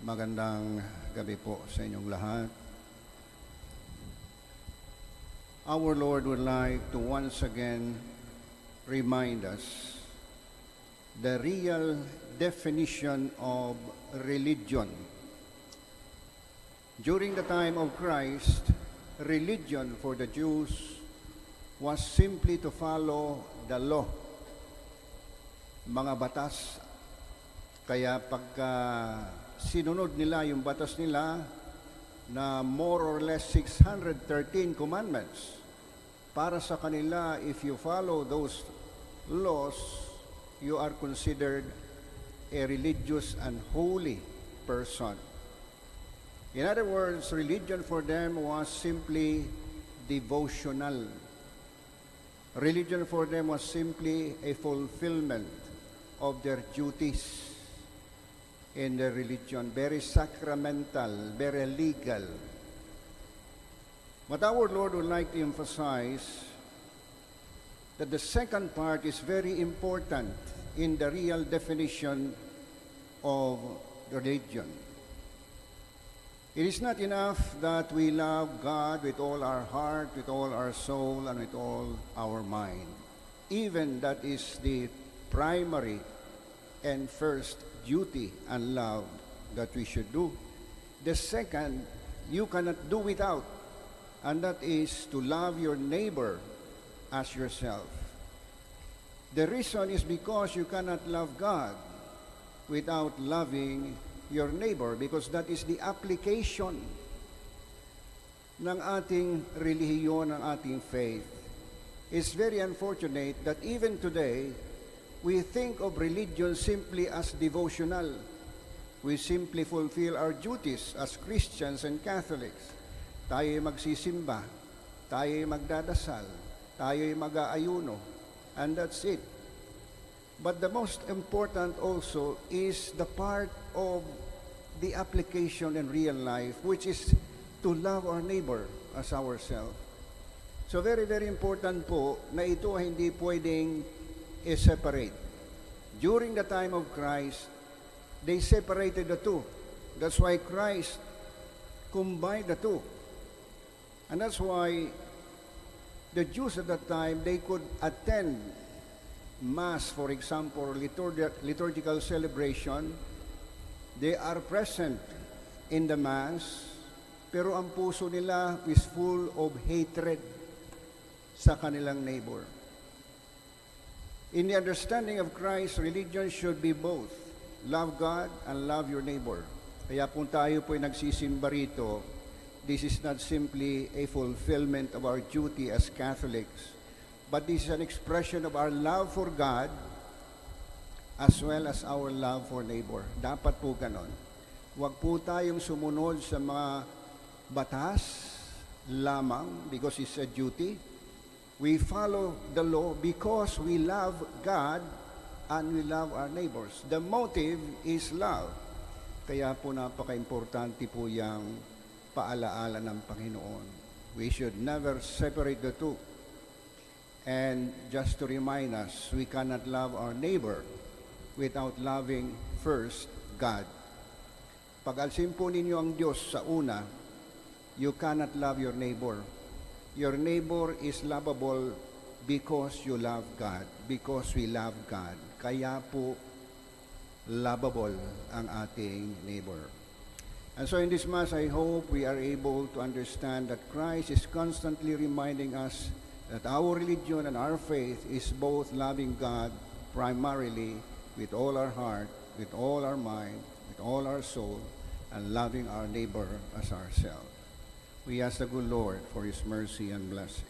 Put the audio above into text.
Magandang gabi po sa inyong lahat. Our Lord would like to once again remind us the real definition of religion. During the time of Christ, religion for the Jews was simply to follow the law, mga batas. Kaya pagka sinunod nila yung batas nila na more or less 613 commandments, para sa kanila, if you follow those laws, you are considered a religious and holy person. In other words, religion for them was simply devotional. Religion for them was simply a fulfillment of their duties in their religion, very sacramental, very legal. But our Lord would like to emphasize that the second part is very important in the real definition of religion. It is not enough that we love God with all our heart, with all our soul, and with all our mind. Even that is the primary and first duty and love that we should do. The second, you cannot do without, and that is to love your neighbor as yourself. The reason is because you cannot love God without loving your neighbor, because that is the application ng ating relihiyon, ng ating faith. It's very unfortunate that even today, we think of religion simply as devotional. We simply fulfill our duties as Christians and Catholics. Tayo'y magsisimba, tayo'y magdadasal, tayo'y mag-aayuno, and that's it. But the most important also is the part of the application in real life, which is to love our neighbor as ourselves. So very, very important po na ito hindi pwedeng i-separate. During the time of Christ, they separated the two. That's why Christ combined the two. And that's why the Jews at that time, they could attend Mass, for example, liturgical celebration. They are present in the Mass, pero ang puso nila is full of hatred sa kanilang neighbor. In the understanding of Christ, religion should be both. Love God and love your neighbor. Kaya kung tayo po'y nagsisimba rito, this is not simply a fulfillment of our duty as Catholics, but this is an expression of our love for God as well as our love for neighbor. Dapat po ganon. Huwag po tayong sumunod sa mga batas lamang because it's a duty. We follow the law because we love God and we love our neighbors. The motive is love. Kaya po napaka-importante po yung paalaala ng Panginoon. We should never separate the two. And just to remind us, we cannot love our neighbor without loving first God. Pag alsin po ninyo ang Diyos sa una, you cannot love your neighbor. Your neighbor is lovable because you love God, because we love God. Kaya po lovable ang ating neighbor. And so in this Mass, I hope we are able to understand that Christ is constantly reminding us that our religion and our faith is both loving God primarily with all our heart, with all our mind, with all our soul, and loving our neighbor as ourselves. We ask the good Lord for His mercy and blessing.